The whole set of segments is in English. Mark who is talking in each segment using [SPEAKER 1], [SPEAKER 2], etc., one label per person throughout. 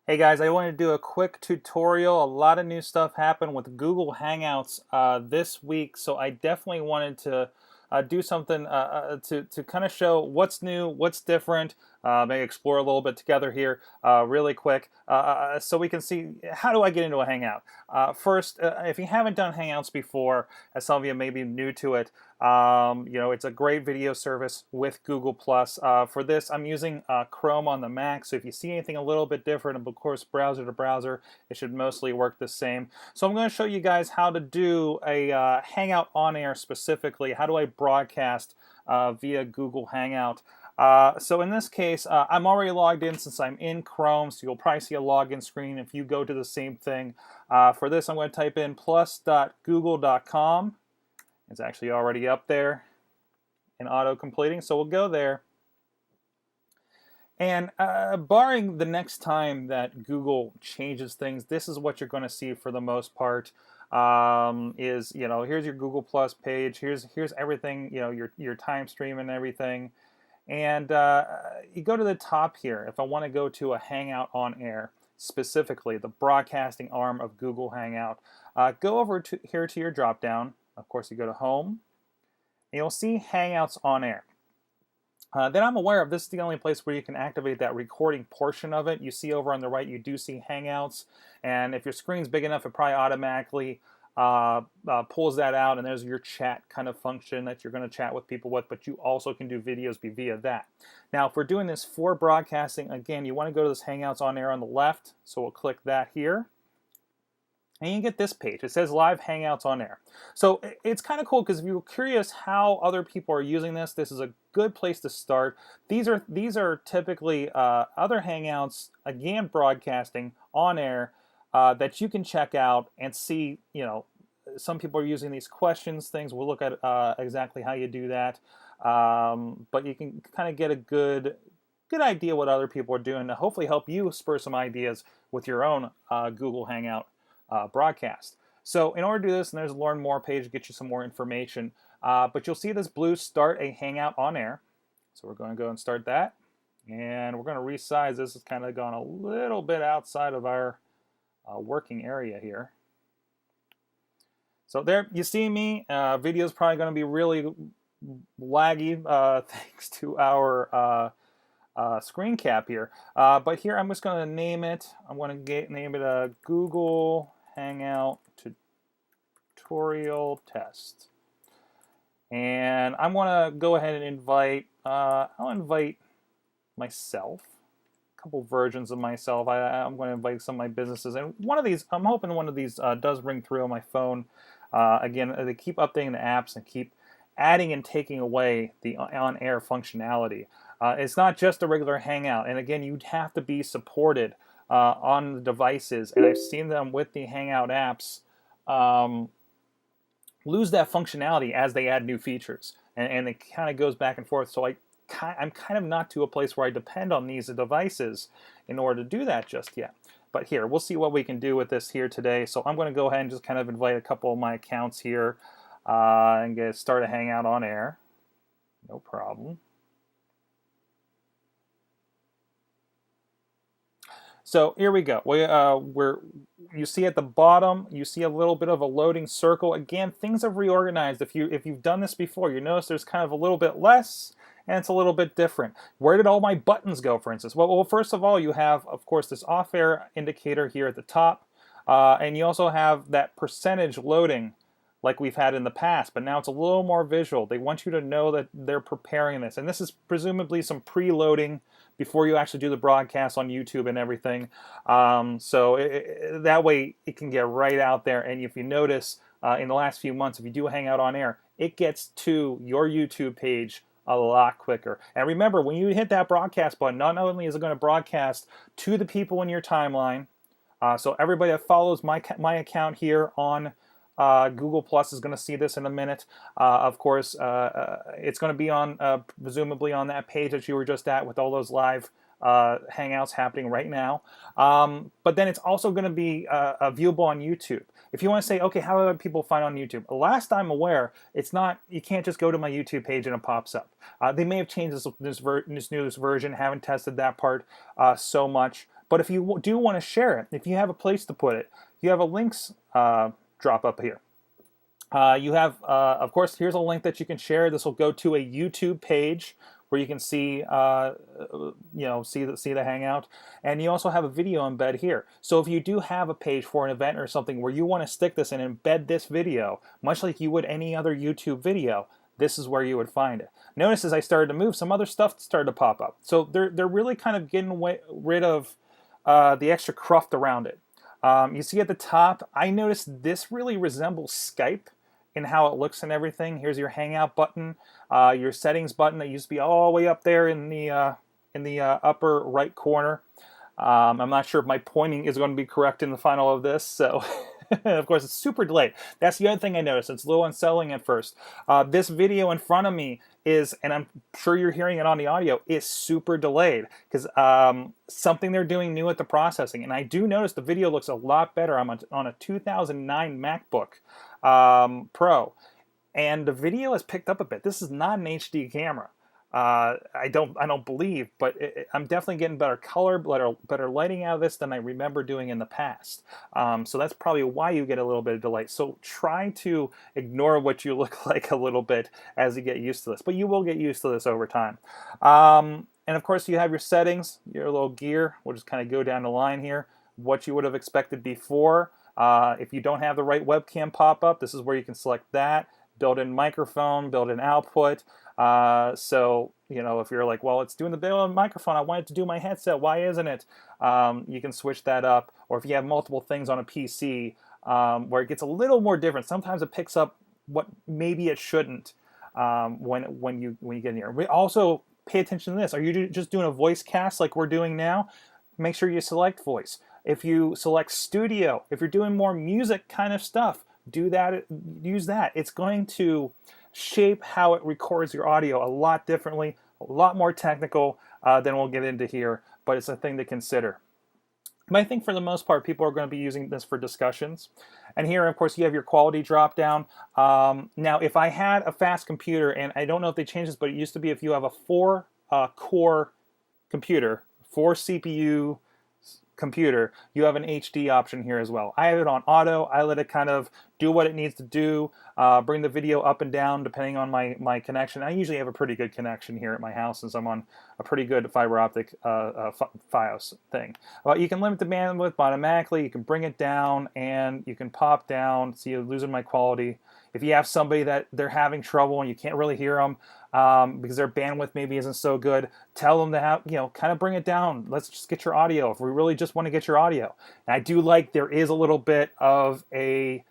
[SPEAKER 1] Hey guys, I wanted to do a quick tutorial. A lot of new stuff happened with Google Hangouts this week, so I definitely wanted to do something to kind of show what's new, what's different, maybe explore a little bit together here really quick so we can see how do I get into a Hangout. First, if you haven't done Hangouts before, as some of you may be new to it, it's a great video service with Google Plus. For this, I'm using Chrome on the Mac, so if you see anything a little bit different, of course, browser to browser, it should mostly work the same. So I'm going to show you guys how to do a Hangout on air specifically. How do I broadcast via Google Hangout? So in this case, I'm already logged in since I'm in Chrome, so you'll probably see a login screen if you go to the same thing. For this, I'm going to type in plus.google.com. It's actually already up there and auto-completing, so we'll go there. And barring the next time that Google changes things, this is what you're going to see for the most part. Here's your Google Plus page. Here's everything, your time stream and everything. And you go to the top here. If I want to go to a Hangout on air, specifically the broadcasting arm of Google Hangout, go over to here to your drop down. Of course, you go to Home, and you'll see Hangouts on Air. Then I'm aware of this is the only place where you can activate that recording portion of it. You see over on the right, you do see Hangouts, and if your screen's big enough, it probably automatically pulls that out, and there's your chat kind of function that you're going to chat with people with, but you also can do videos via that. Now, if we're doing this for broadcasting, again, you want to go to this Hangouts on Air on the left, so we'll click that here. And you get this page. It says Live Hangouts on Air. So it's kind of cool because if you're curious how other people are using this is a good place to start. These are typically other Hangouts, again, broadcasting on air that you can check out and see. Some people are using these questions things. We'll look at exactly how you do that. But you can kind of get a good idea what other people are doing to hopefully help you spur some ideas with your own Google Hangout broadcast. So in order to do this, and there's a Learn More page to get you some more information, but you'll see this blue Start a Hangout on Air. So we're going to go and start that, and we're going to resize this. It's kind of gone a little bit outside of our working area here. So there you see me. Video is probably going to be really laggy thanks to our screen cap here. But here I'm just going to name it. I'm going to name it a Google Hangout tutorial test. And I'm going to go ahead and invite, I'll invite myself, a couple versions of myself. I'm going to invite some of my businesses. And one of these, I'm hoping one of these does ring through on my phone. Again, they keep updating the apps and keep adding and taking away the on-air functionality. It's not just a regular Hangout. And again, you'd have to be supported on the devices, and I've seen them with the Hangout apps lose that functionality as they add new features, and it kind of goes back and forth. So I'm kind of not to a place where I depend on these devices in order to do that just yet. But here, we'll see what we can do with this here today. So I'm going to go ahead and just kind of invite a couple of my accounts here and start a Hangout on air. No problem. So here we go. You see at the bottom, you see a little bit of a loading circle. Again, things have reorganized. If you've done this before, you notice there's kind of a little bit less, and it's a little bit different. Where did all my buttons go, for instance? Well, first of all, you have, of course, this off-air indicator here at the top, and you also have that percentage loading like we've had in the past, but now it's a little more visual. They want you to know that they're preparing this, and this is presumably some preloading before you actually do the broadcast on YouTube and everything. That way it can get right out there. And if you notice in the last few months, if you do Hangout on Air, it gets to your YouTube page a lot quicker. And remember, when you hit that broadcast button, not only is it going to broadcast to the people in your timeline, so everybody that follows my account here on Google Plus is going to see this in a minute. Of course, it's going to be on presumably on that page that you were just at with all those live Hangouts happening right now. But then it's also going to be viewable on YouTube. If you want to say, okay, how do other people find on YouTube? Last I'm aware, it's not. You can't just go to my YouTube page and it pops up. They may have changed this newest version. Haven't tested that part so much. But if you do want to share it, if you have a place to put it, you have a links drop up here. You have, of course, here's a link that you can share. This will go to a YouTube page where you can see, see the Hangout, and you also have a video embed here. So if you do have a page for an event or something where you want to stick this and embed this video, much like you would any other YouTube video, this is where you would find it. Notice as I started to move, some other stuff started to pop up. So they're really kind of getting rid of the extra cruft around it. You see at the top, I noticed this really resembles Skype in how it looks and everything. Here's your Hangout button, your settings button that used to be all the way up there in the upper right corner. I'm not sure if my pointing is going to be correct in the final of this, so of course it's super delayed. That's the other thing I noticed. It's a little unsettling at first. This video in front of me is, and I'm sure you're hearing it on the audio, is super delayed because something they're doing new at the processing. And I do notice the video looks a lot better. I'm on a 2009 MacBook Pro, and the video has picked up a bit. This is not an HD camera. I don't believe, but I'm definitely getting better color, better lighting out of this than I remember doing in the past. So that's probably why you get a little bit of delay. So try to ignore what you look like a little bit as you get used to this, but you will get used to this over time. And of course you have your settings, your little gear. We'll just kind of go down the line here. What you would have expected before. If you don't have the right webcam pop up, this is where you can select that. Built-in microphone, built-in output. So, if you're like, well, it's doing the built-in microphone, I want it to do my headset, why isn't it? You can switch that up. Or if you have multiple things on a PC, where it gets a little more different, sometimes it picks up what maybe it shouldn't when you get in here. We also pay attention to this. Are you just doing a voice cast like we're doing now? Make sure you select voice. If you select studio, if you're doing more music kind of stuff, do that, use that. It's going to shape how it records your audio a lot differently, a lot more technical than we'll get into here, but it's a thing to consider. But I think for the most part, people are going to be using this for discussions. And here, of course, you have your quality drop down. Now, if I had a fast computer, and I don't know if they changed this, but it used to be if you have a 4-core computer, 4 CPU computer, you have an HD option here as well. I have it on auto. I let it kind of do what it needs to do, bring the video up and down depending on my connection. I usually have a pretty good connection here at my house since I'm on a pretty good fiber optic Fios thing. You can limit the bandwidth automatically. You can bring it down and you can pop down. See, you're losing my quality. If you have somebody that they're having trouble and you can't really hear them because their bandwidth maybe isn't so good, tell them to have, kind of bring it down. Let's just get your audio if we really just want to get your audio. And I do like there is a little bit of a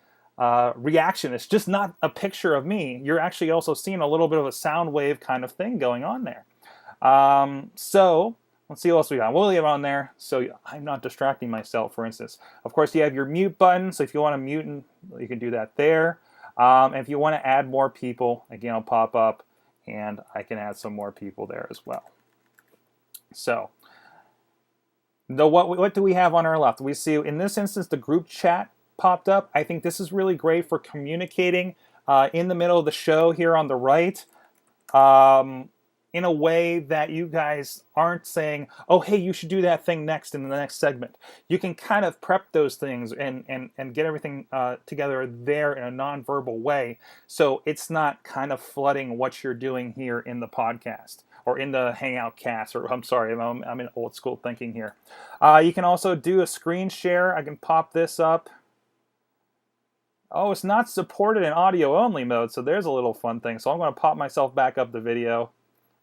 [SPEAKER 1] reaction. It's just not a picture of me. You're actually also seeing a little bit of a sound wave kind of thing going on there. So let's see what else we got. We'll leave it on there so I'm not distracting myself, for instance. Of course, you have your mute button. So if you want to mute, you can do that there. And if you want to add more people, again, I'll pop up and I can add some more people there as well. So what do we have on our left? We see in this instance the group chat popped up. I think this is really great for communicating in the middle of the show here on the right in a way that you guys aren't saying, oh, hey, you should do that thing next in the next segment. You can kind of prep those things and get everything together there in a non-verbal way, so it's not kind of flooding what you're doing here in the podcast or in the Hangout cast, or I'm sorry, I'm in old school thinking here. You can also do a screen share. I can pop this up. Oh, it's not supported in audio only mode, so there's a little fun thing. So I'm going to pop myself back up the video.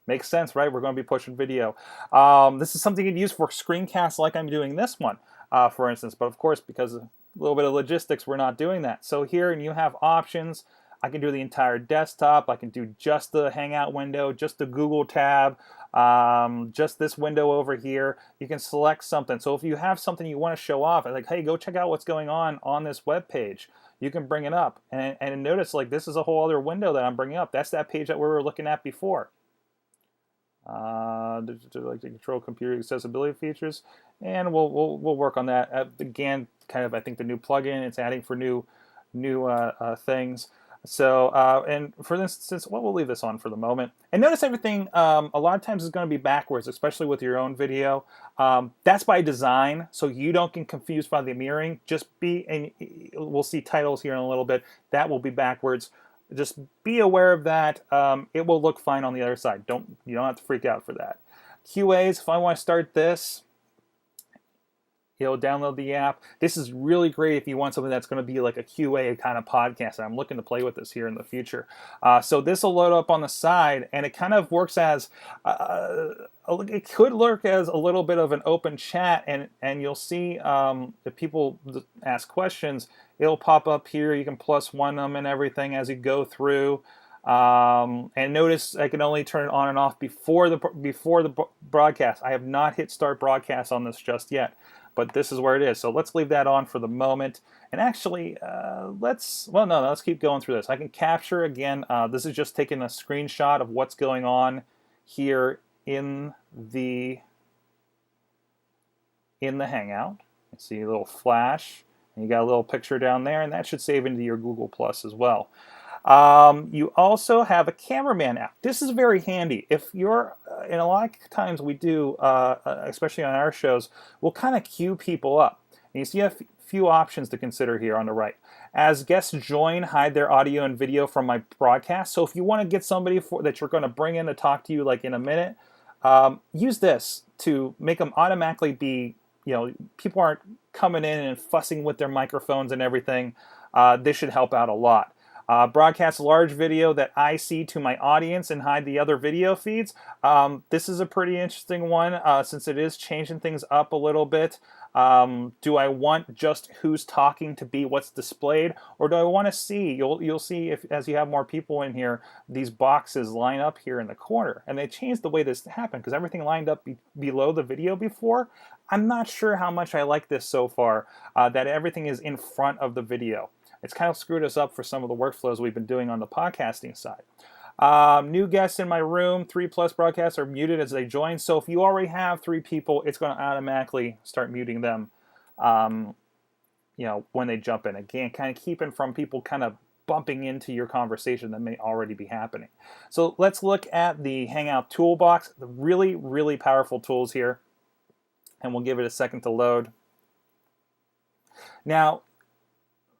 [SPEAKER 1] Makes sense, right? We're going to be pushing video. This is something you'd use for screencasts like I'm doing this one, for instance. But of course, because of a little bit of logistics, we're not doing that. So here, and you have options. I can do the entire desktop. I can do just the Hangout window, just the Google tab, just this window over here. You can select something. So if you have something you want to show off, like, hey, go check out what's going on this web page. You can bring it up. And notice, like, this is a whole other window that I'm bringing up. That's that page that we were looking at before. Like to control computer accessibility features, and we'll work on that. Again, kind of I think the new plugin it's adding for new things. So, and for instance, well, we'll leave this on for the moment. And notice everything, a lot of times is going to be backwards, especially with your own video. That's by design, so you don't get confused by the mirroring. And we'll see titles here in a little bit. That will be backwards. Just be aware of that. It will look fine on the other side. You don't have to freak out for that. QAs, if I want to start this, download the app. This is really great if you want something that's going to be like a QA kind of podcast. And I'm looking to play with this here in the future. So this will load up on the side, and it kind of works as it could work as a little bit of an open chat, and you'll see if people ask questions, it'll pop up here. You can +1 them and everything as you go through. And notice I can only turn it on and off before the broadcast. I have not hit start broadcast on this just yet, but this is where it is. So let's leave that on for the moment. And actually, let's keep going through this. I can capture again. This is just taking a screenshot of what's going on here in the Hangout. You see a little flash, and you got a little picture down there, and that should save into your Google Plus as well. You also have a cameraman app. This is very handy. If you're, and a lot of times we do, especially on our shows, we'll kind of queue people up. And you see a few options to consider here on the right. As guests join, hide their audio and video from my broadcast. So if you want to get somebody that you're going to bring in to talk to you like in a minute, use this to make them automatically be, people aren't coming in and fussing with their microphones and everything. This should help out a lot. Broadcast large video that I see to my audience and hide the other video feeds. This is a pretty interesting one since it is changing things up a little bit. Do I want just who's talking to be what's displayed, or do I want to see? You'll see as you have more people in here, these boxes line up here in the corner, and they changed the way this happened because everything lined up below the video before. I'm not sure how much I like this so far, that everything is in front of the video. It's kind of screwed us up for some of the workflows we've been doing on the podcasting side. New guests in my room, 3+ broadcasts are muted as they join. So if you already have 3 people, it's going to automatically start muting them, when they jump in. Again, kind of keeping from people kind of bumping into your conversation that may already be happening. So let's look at the Hangout toolbox. The really, really powerful tools here. And we'll give it a second to load. Now,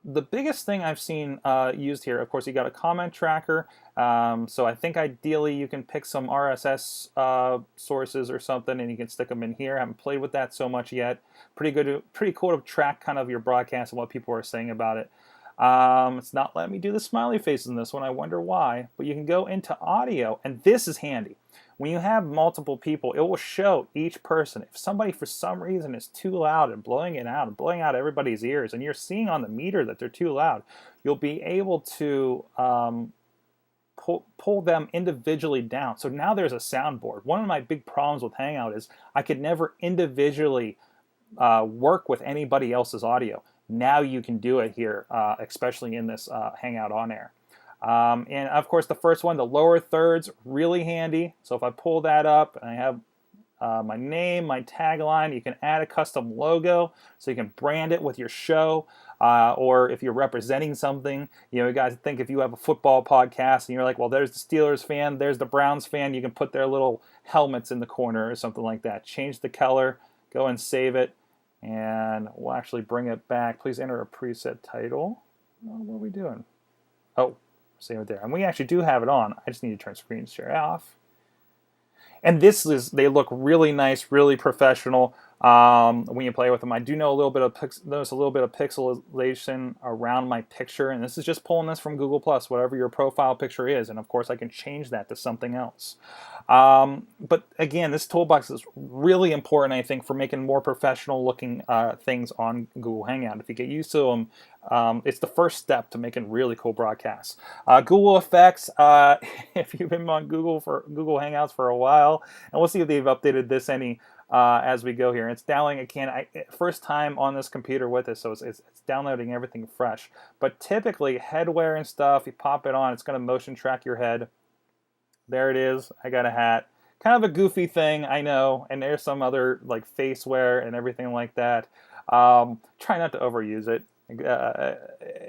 [SPEAKER 1] the biggest thing I've seen used here, of course, you got a comment tracker. So I think ideally you can pick some RSS sources or something, and you can stick them in here. I haven't played with that so much yet. Pretty cool to track kind of your broadcast and what people are saying about it. It's not letting me do the smiley faces in this one. I wonder why. But you can go into audio, and this is handy. When you have multiple people, it will show each person. If somebody for some reason is too loud and blowing it out and blowing out everybody's ears, and you're seeing on the meter that they're too loud, you'll be able to pull them individually down. So now there's a soundboard. One of my big problems with Hangout is I could never individually work with anybody else's audio. Now you can do it here, especially in this Hangout Onair. And of course, the first one, the lower thirds, really handy. So if I pull that up and I have my name, my tagline, you can add a custom logo so you can brand it with your show. Or if you're representing something, you guys think if you have a football podcast and you're like, well, there's the Steelers fan, there's the Browns fan, you can put their little helmets in the corner or something like that. Change the color, go and save it, and we'll actually bring it back. Please enter a preset title. What are we doing? Oh. Save it there. And we actually do have it on. I just need to turn screen share off. And they look really nice, really professional when you play with them. I do know notice a little bit of pixelation around my picture, and this is just pulling this from Google Plus, whatever your profile picture is, and of course I can change that to something else. But again, this toolbox is really important, I think, for making more professional looking things on Google Hangout. If you get used to them, it's the first step to making really cool broadcasts. Google Effects, if you've been on Google Hangouts for a while, and we'll see if they've updated this any as we go here. It's downloading first time on this computer with it, so it's downloading everything fresh. But typically, headwear and stuff, you pop it on, it's going to motion track your head. There it is. I got a hat. Kind of a goofy thing, I know, and there's some other like face wear and everything like that. Try not to overuse it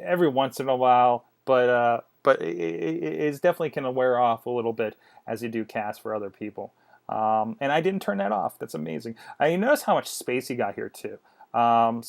[SPEAKER 1] every once in a while, but but it's definitely going to wear off a little bit as you do casts for other people. And I didn't turn that off. That's amazing. You notice how much space you got here too. And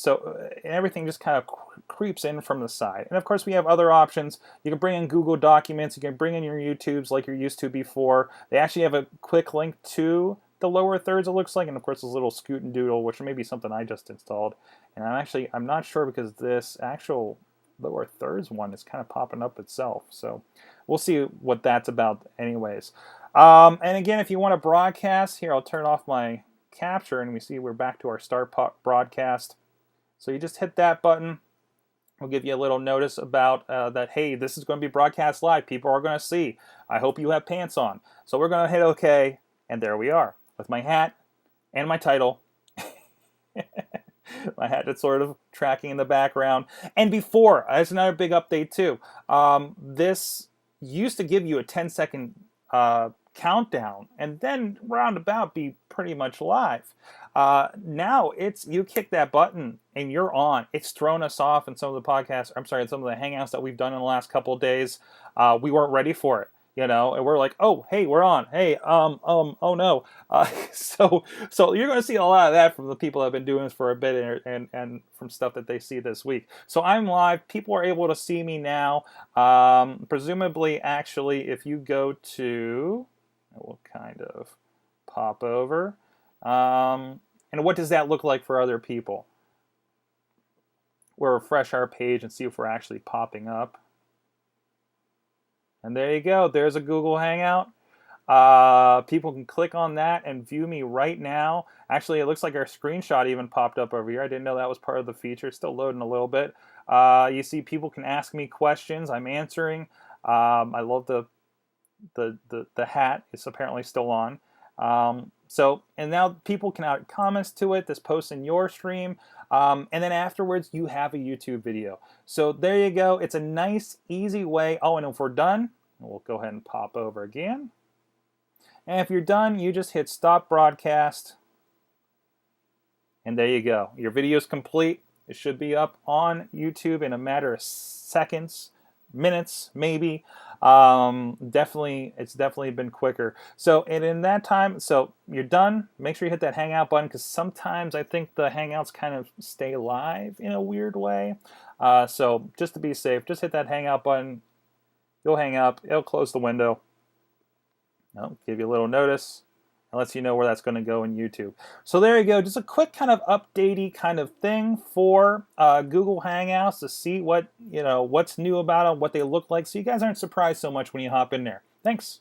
[SPEAKER 1] everything just kind of creeps in from the side. And of course, we have other options. You can bring in Google Documents. You can bring in your YouTubes like you're used to before. They actually have a quick link to the lower thirds, it looks like, and of course, this little Scoot and Doodle, which may be something I just installed. And I'm not sure because this actual lower thirds one is kind of popping up itself. So we'll see what that's about, anyways. And again, if you want to broadcast, here I'll turn off my capture, and we see we're back to our start broadcast. So you just hit that button. We'll give you a little notice about that, hey, this is going to be broadcast live. People are going to see. I hope you have pants on. So we're going to hit OK, and there we are with my hat and my title. My hat that's sort of tracking in the background. And before, that's another big update too. This used to give you a 10-second countdown and then roundabout be pretty much live. Now it's you kick that button and you're on. It's thrown us off in some of the podcasts. I'm sorry, in some of the hangouts that we've done in the last couple of days. We weren't ready for it, you know, and we're like, oh, hey, we're on. Hey, oh no. So you're going to see a lot of that from the people that have been doing this for a bit and from stuff that they see this week. So I'm live. People are able to see me now. Presumably, actually, if you go to, we'll kind of pop over. And what does that look like for other people? We'll refresh our page and see if we're actually popping up. And there you go. There's a Google Hangout. People can click on that and view me right now. Actually, it looks like our screenshot even popped up over here. I didn't know that was part of the feature. It's still loading a little bit. You see people can ask me questions. I'm answering. I love the hat. It's apparently still on. And now people can add comments to it. This posts in your stream. And then afterwards, you have a YouTube video. So there you go. It's a nice, easy way. Oh, and if we're done, we'll go ahead and pop over again. And if you're done, you just hit stop broadcast. And there you go. Your video is complete. It should be up on YouTube in a matter of seconds, minutes, maybe. It's definitely been quicker. So, and in that time, so you're done. Make sure you hit that Hangout button because sometimes I think the Hangouts kind of stay live in a weird way. So just to be safe, just hit that Hangout button. You'll hang up. It'll close the window. Give you a little notice. It lets you know where that's going to go in YouTube. So there you go. Just a quick kind of updatey kind of thing for Google Hangouts to see what's new about them, what they look like, so you guys aren't surprised so much when you hop in there. Thanks.